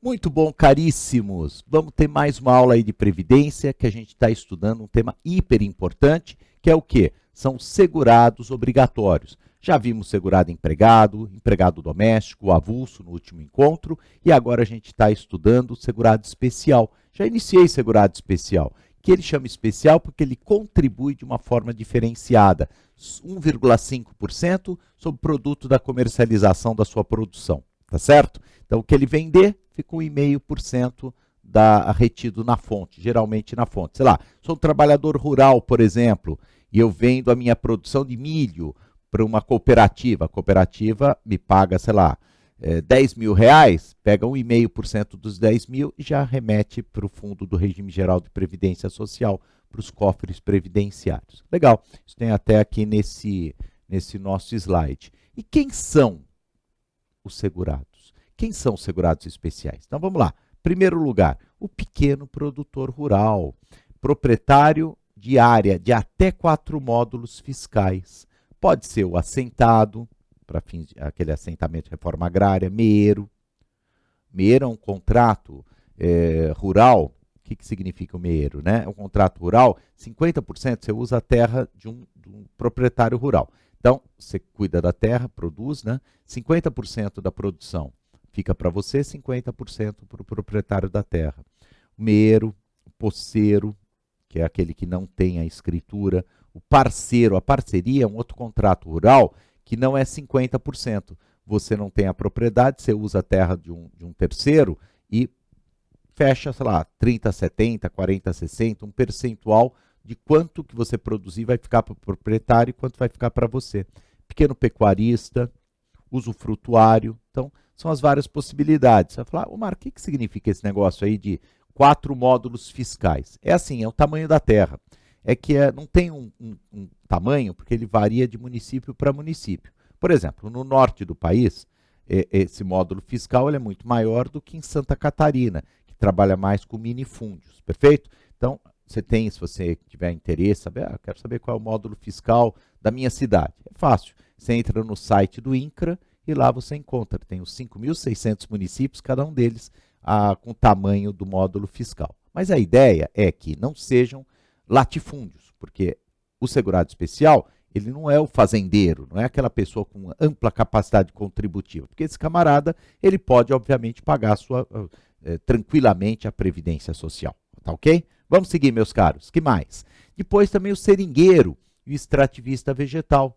Muito bom, caríssimos. Vamos ter mais uma aula aí de previdência que a gente está estudando um tema hiper importante, que é o quê? São segurados obrigatórios. Já vimos segurado empregado, empregado doméstico, avulso no último encontro, e agora a gente está estudando segurado especial. Já iniciei segurado especial, que ele chama especial porque ele contribui de uma forma diferenciada, 1,5% sobre o produto da comercialização da sua produção, tá certo? Então, o que ele vender, fica 1,5% retido na fonte, geralmente na fonte. Sei lá, sou um trabalhador rural, por exemplo, e eu vendo a minha produção de milho para uma cooperativa. A cooperativa me paga, sei lá, 10 mil reais, pega 1,5% dos 10 mil e já remete para o fundo do regime geral de previdência social, para os cofres previdenciários. Legal, isso tem até aqui nesse nosso slide. E quem são os segurados? Quem são os segurados especiais? Então vamos lá. Primeiro lugar, o pequeno produtor rural, proprietário de área de até 4 módulos fiscais. Pode ser o assentado, para fins de aquele assentamento de reforma agrária, meeiro. Meeiro é um contrato rural. O que significa o meeiro, né? É um contrato rural, 50% você usa a terra de um proprietário rural. Então, você cuida da terra, produz, né? 50% da produção fica para você, 50% para o proprietário da terra. O meeiro, o posseiro, que é aquele que não tem a escritura, o parceiro, a parceria é um outro contrato rural que não é 50%. Você não tem a propriedade, você usa a terra de um terceiro e fecha, sei lá, 30, 70, 40, 60, um percentual de quanto que você produzir vai ficar para o proprietário e quanto vai ficar para você. Pequeno pecuarista, usufrutuário, então são as várias possibilidades. Você vai falar, Omar, o que significa esse negócio aí de 4 módulos fiscais? É assim, é o tamanho da terra. É que não tem um tamanho, porque ele varia de município para município. Por exemplo, no norte do país, esse módulo fiscal ele é muito maior do que em Santa Catarina, que trabalha mais com minifúndios, perfeito? Então, você tem, se você tiver interesse, saber, quero saber qual é o módulo fiscal da minha cidade. É fácil. Você entra no site do INCRA e lá você encontra. Tem os 5.600 municípios, cada um deles com o tamanho do módulo fiscal. Mas a ideia é que não sejam latifúndios, porque o segurado especial, ele não é o fazendeiro, não é aquela pessoa com ampla capacidade contributiva, porque esse camarada, ele pode, obviamente, pagar tranquilamente a previdência social, tá ok? Vamos seguir, meus caros. Que mais? Depois também o seringueiro e o extrativista vegetal,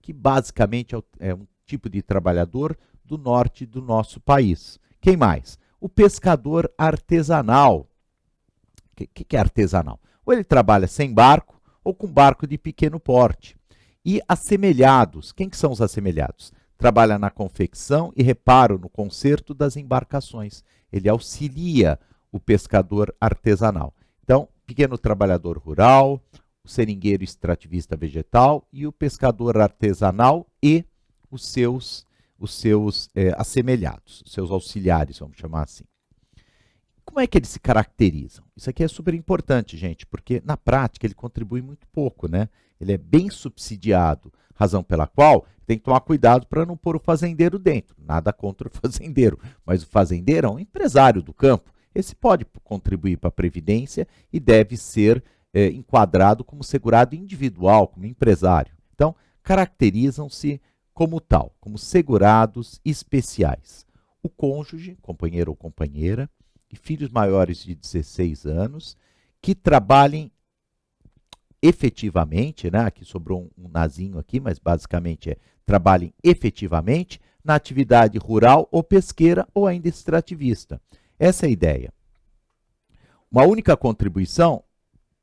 que basicamente é um tipo de trabalhador do norte do nosso país. Quem mais? O pescador artesanal. O que é artesanal? Ou ele trabalha sem barco ou com barco de pequeno porte. E assemelhados. Quem que são os assemelhados? Trabalha na confecção e reparo no conserto das embarcações. Ele auxilia o pescador artesanal. Então, pequeno trabalhador rural, o seringueiro extrativista vegetal e o pescador artesanal e os seus assemelhados, os seus auxiliares, vamos chamar assim. Como é que eles se caracterizam? Isso aqui é super importante, gente, porque na prática ele contribui muito pouco, né? Ele é bem subsidiado, razão pela qual tem que tomar cuidado para não pôr o fazendeiro dentro. Nada contra o fazendeiro, mas o fazendeiro é um empresário do campo. Esse pode contribuir para a Previdência e deve ser enquadrado como segurado individual, como empresário. Então, caracterizam-se como tal, como segurados especiais. O cônjuge, companheiro ou companheira, e filhos maiores de 16 anos, que trabalhem efetivamente, né? Aqui sobrou um nazinho aqui, mas basicamente trabalhem efetivamente na atividade rural ou pesqueira ou ainda extrativista. Essa é a ideia. Uma única contribuição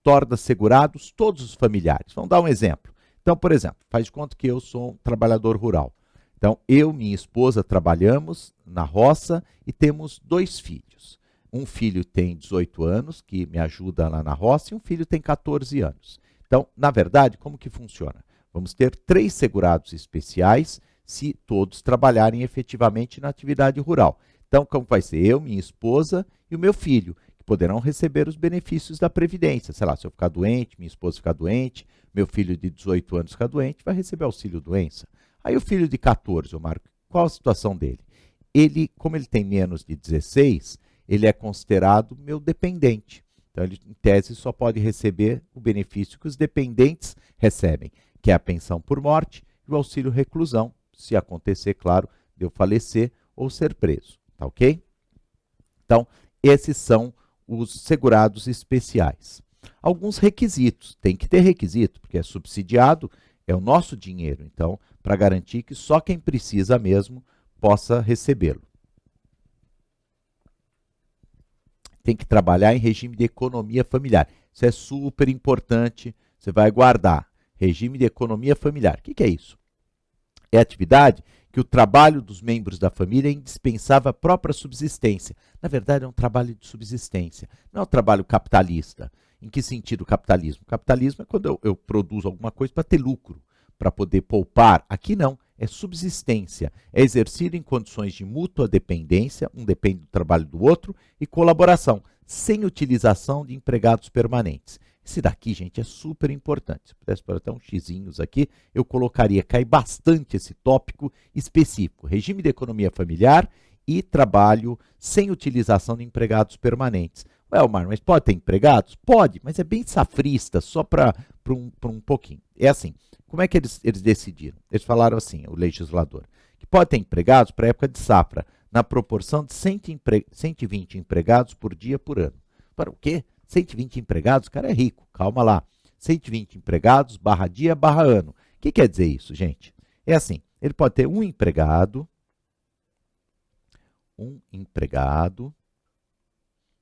torna segurados todos os familiares. Vamos dar um exemplo. Então, por exemplo, faz de conta que eu sou um trabalhador rural. Então, eu e minha esposa trabalhamos na roça e temos 2 filhos. Um filho tem 18 anos, que me ajuda lá na roça, e um filho tem 14 anos. Então, na verdade, como que funciona? Vamos ter 3 segurados especiais se todos trabalharem efetivamente na atividade rural. Então, como vai ser? Eu, minha esposa e o meu filho, que poderão receber os benefícios da Previdência. Sei lá, se eu ficar doente, minha esposa ficar doente, meu filho de 18 anos ficar doente, vai receber auxílio-doença. Aí o filho de 14, Marco, qual a situação dele? ele, como ele tem menos de 16, ele é considerado meu dependente. Então, ele, em tese, só pode receber o benefício que os dependentes recebem, que é a pensão por morte e o auxílio reclusão, se acontecer, claro, de eu falecer ou ser preso. Tá ok? Então, esses são os segurados especiais. Alguns requisitos, tem que ter requisito, porque é subsidiado, é o nosso dinheiro, então, para garantir que só quem precisa mesmo possa recebê-lo. Tem que trabalhar em regime de economia familiar. Isso é super importante, você vai guardar. Regime de economia familiar. O que é isso? É a atividade que o trabalho dos membros da família é indispensável à própria subsistência. Na verdade, é um trabalho de subsistência, não é um trabalho capitalista. Em que sentido capitalismo? Capitalismo é quando eu produzo alguma coisa para ter lucro, para poder poupar. Aqui não, é subsistência. É exercido em condições de mútua dependência, um depende do trabalho do outro, e colaboração, sem utilização de empregados permanentes. Esse daqui, gente, é super importante. Se pudesse pôr até uns xizinhos aqui, eu colocaria, cai bastante esse tópico específico. Regime de economia familiar e trabalho sem utilização de empregados permanentes. Ué, Omar, mas pode ter empregados? Pode, mas é bem safrista, só para um pouquinho. É assim, como é que eles decidiram? Eles falaram assim, o legislador, que pode ter empregados para a época de safra, na proporção de 120 empregados por dia por ano. Para o quê? 120 empregados, o cara é rico, calma lá. 120 empregados, barra dia, barra ano. O que quer dizer isso, gente? É assim, ele pode ter um empregado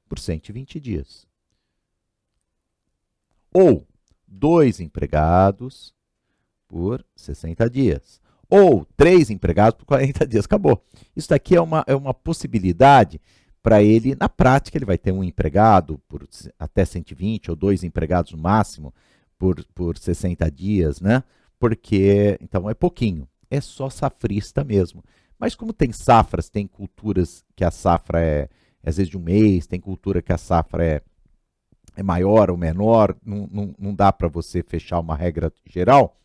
por 120 dias. Ou 2 empregados por 60 dias. Ou 3 empregados por 40 dias. Acabou. Isso daqui é uma possibilidade para ele, na prática, ele vai ter um empregado por até 120 ou 2 empregados no máximo por 60 dias, né? Porque, então, é pouquinho. É só safrista mesmo. Mas como tem safras, tem culturas que a safra é às vezes de um mês, tem cultura que a safra é maior ou menor, não dá para você fechar uma regra geral,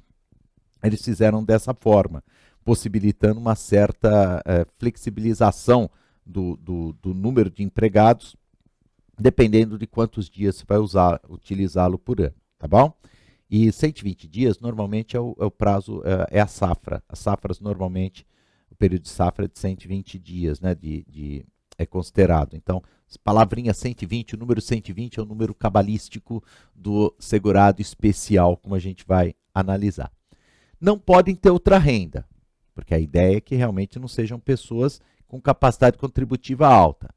eles fizeram dessa forma, possibilitando uma certa flexibilização do número de empregados, dependendo de quantos dias você vai utilizá-lo por ano, tá bom? E 120 dias, normalmente, é o prazo, é a safra. As safras, normalmente, o período de safra é de 120 dias, né, é considerado. Então, palavrinha 120, o número 120 é o número cabalístico do segurado especial, como a gente vai analisar. Não podem ter outra renda, porque a ideia é que realmente não sejam pessoas com capacidade contributiva alta.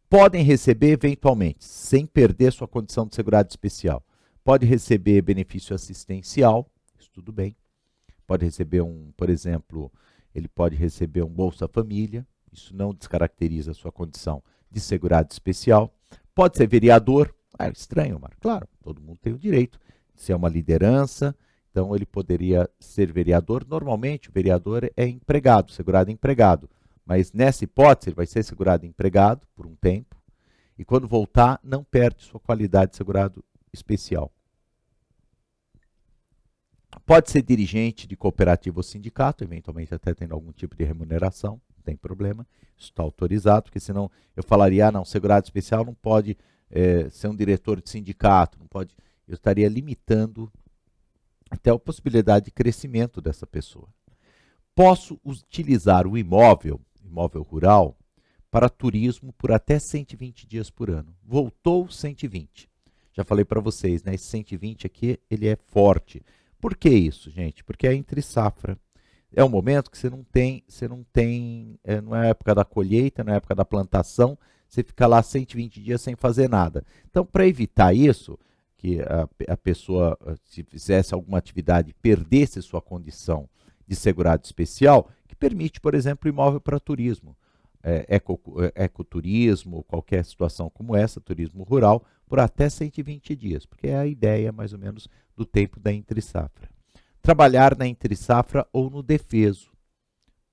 Podem receber, eventualmente, sem perder sua condição de segurado especial. Pode receber benefício assistencial, isso tudo bem. Pode receber por exemplo, ele pode receber um Bolsa Família, isso não descaracteriza a sua condição de segurado especial. Pode ser vereador. Ah, é estranho, Omar. Claro, todo mundo tem o direito de ser uma liderança, então ele poderia ser vereador. Normalmente, o vereador é empregado, segurado empregado. Mas nessa hipótese, ele vai ser segurado empregado por um tempo e quando voltar, não perde sua qualidade de segurado especial. Pode ser dirigente de cooperativa ou sindicato, eventualmente até tendo algum tipo de remuneração, não tem problema, isso está autorizado, porque senão eu falaria, não, segurado especial não pode ser um diretor de sindicato, não pode, eu estaria limitando até a possibilidade de crescimento dessa pessoa. Posso utilizar o imóvel rural, para turismo por até 120 dias por ano. Voltou 120. Já falei para vocês, né? Esse 120 aqui, ele é forte. Por que isso, gente? Porque é entre safra. É um momento que você não tem, não é a época da colheita, não é a época da plantação, você fica lá 120 dias sem fazer nada. Então, para evitar isso, que a pessoa, se fizesse alguma atividade, perdesse sua condição de segurado especial, que permite, por exemplo, imóvel para turismo, ecoturismo, qualquer situação como essa, turismo rural, por até 120 dias, porque é a ideia, mais ou menos, do tempo da entre-safra. Trabalhar na entre-safra ou no defeso,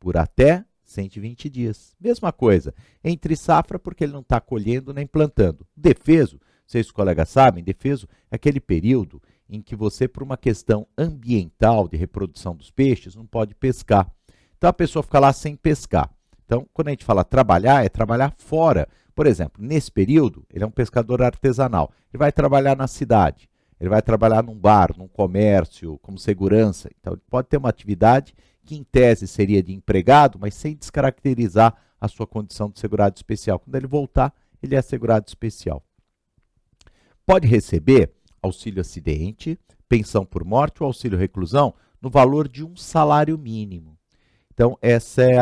por até 120 dias. Mesma coisa, entre-safra porque ele não está colhendo nem plantando. Defeso, vocês colegas sabem, defeso é aquele período em que você, por uma questão ambiental de reprodução dos peixes, não pode pescar. Então a pessoa fica lá sem pescar. Então, quando a gente fala trabalhar, é trabalhar fora. Por exemplo, nesse período, ele é um pescador artesanal. Ele vai trabalhar na cidade, ele vai trabalhar num bar, num comércio, como segurança. Então, ele pode ter uma atividade que, em tese, seria de empregado, mas sem descaracterizar a sua condição de segurado especial. Quando ele voltar, ele é segurado especial. Pode receber auxílio acidente, pensão por morte ou auxílio reclusão no valor de um salário mínimo. Então, essa é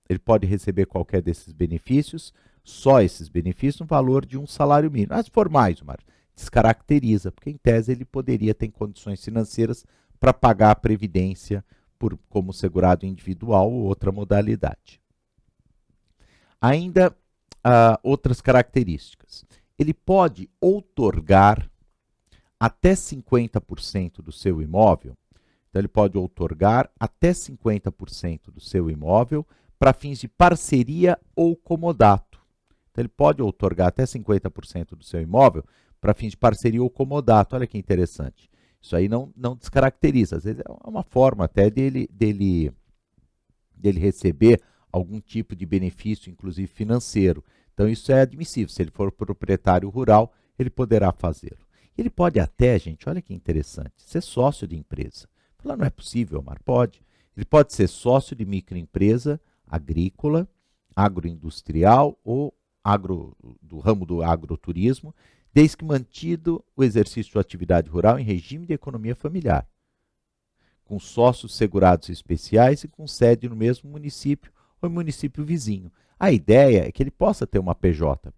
ele pode receber qualquer desses benefícios, só esses benefícios, no valor de um salário mínimo. Mas se for mais, Mário, descaracteriza, porque em tese ele poderia ter condições financeiras para pagar a previdência como segurado individual ou outra modalidade. Ainda outras características. Ele pode outorgar até 50% do seu imóvel. Então, ele pode outorgar até 50% do seu imóvel para fins de parceria ou comodato. Então, ele pode outorgar até 50% do seu imóvel para fins de parceria ou comodato. Olha que interessante. Isso aí não descaracteriza. Às vezes é uma forma até dele receber algum tipo de benefício, inclusive financeiro. Então, isso é admissível. Se ele for proprietário rural, ele poderá fazê-lo. Ele pode até, gente, olha que interessante, ser sócio de empresa. Falar, não é possível, Omar? Pode. Ele pode ser sócio de microempresa agrícola, agroindustrial ou do ramo do agroturismo, desde que mantido o exercício de atividade rural em regime de economia familiar, com sócios segurados especiais e com sede no mesmo município ou município vizinho. A ideia é que ele possa ter uma PJ,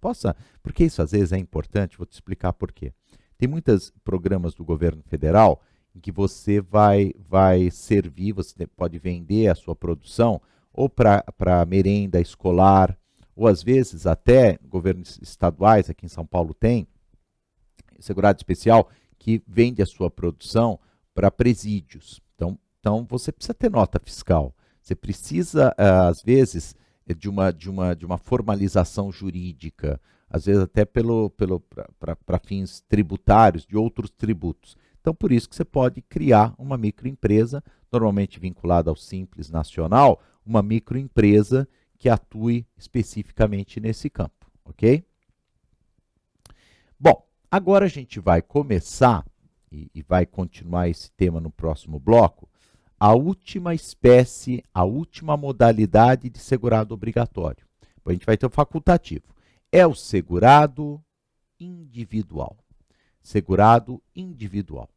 porque isso às vezes é importante, vou te explicar por quê. Tem muitos programas do governo federal em que você vai servir, você pode vender a sua produção ou para merenda escolar, ou às vezes até governos estaduais, aqui em São Paulo tem, segurado especial, que vende a sua produção para presídios. Então você precisa ter nota fiscal. Você precisa, às vezes, de uma formalização jurídica, às vezes até para fins tributários, de outros tributos. Então, por isso que você pode criar uma microempresa, normalmente vinculada ao Simples Nacional, uma microempresa que atue especificamente nesse campo, ok? Bom, agora a gente vai começar, e vai continuar esse tema no próximo bloco, a última espécie, a última modalidade de segurado obrigatório. A gente vai ter o facultativo. É o segurado individual. Segurado individual.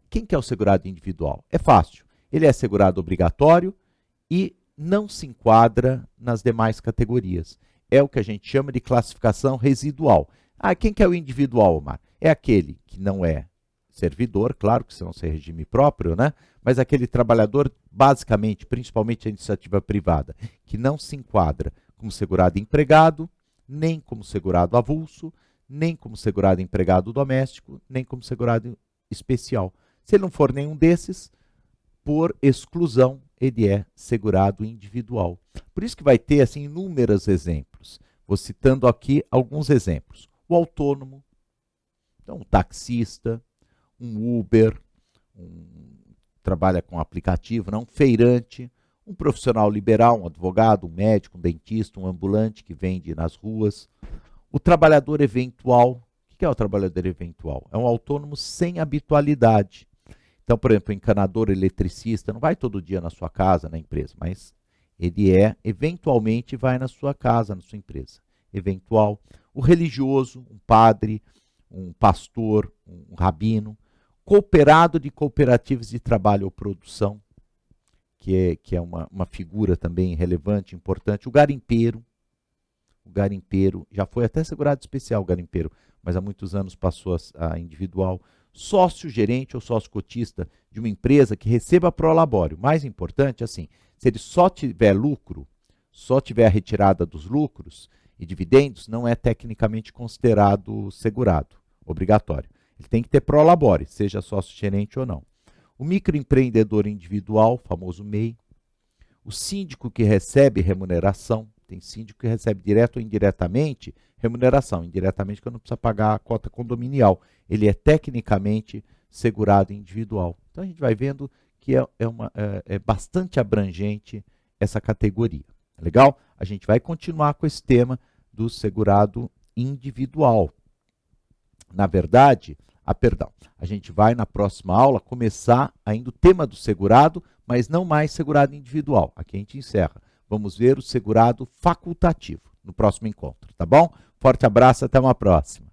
Quem que é o segurado individual? É fácil. Ele é segurado obrigatório e não se enquadra nas demais categorias. É o que a gente chama de classificação residual. Quem que é o individual, Omar? É aquele que não é servidor, claro que senão é regime próprio, né? Mas aquele trabalhador, basicamente, principalmente a iniciativa privada, que não se enquadra como segurado empregado, nem como segurado avulso, nem como segurado empregado doméstico, nem como segurado especial. Se ele não for nenhum desses, por exclusão, ele é segurado individual. Por isso que vai ter assim inúmeros exemplos. Vou citando aqui alguns exemplos. O autônomo, então um taxista, um Uber, trabalha com aplicativo, um feirante, um profissional liberal, um advogado, um médico, um dentista, um ambulante que vende nas ruas. O trabalhador eventual. O que é o trabalhador eventual? É um autônomo sem habitualidade. Então, por exemplo, o encanador eletricista não vai todo dia na sua casa, na empresa, mas ele eventualmente vai na sua casa, na sua empresa. Eventual. O religioso, um padre, um pastor, um rabino. Cooperado de cooperativas de trabalho ou produção, que é uma figura também relevante, importante. O garimpeiro já foi até segurado especial, o garimpeiro, mas há muitos anos passou a individual. Sócio gerente ou sócio cotista de uma empresa que receba prolabório. Mais importante, assim, se ele só tiver lucro, só tiver a retirada dos lucros e dividendos, não é tecnicamente considerado segurado, obrigatório. Ele tem que ter prolabore, seja sócio gerente ou não. O microempreendedor individual, famoso MEI. O síndico que recebe remuneração. Tem síndico que recebe direto ou indiretamente remuneração. Indiretamente, que eu não precisa pagar a cota condominial. Ele é tecnicamente segurado individual. Então a gente vai vendo que é bastante abrangente essa categoria. Legal? A gente vai continuar com esse tema do segurado individual. Na verdade, perdão, a gente vai na próxima aula começar ainda o tema do segurado, mas não mais segurado individual. Aqui a gente encerra. Vamos ver o segurado facultativo no próximo encontro, tá bom? Forte abraço, até uma próxima.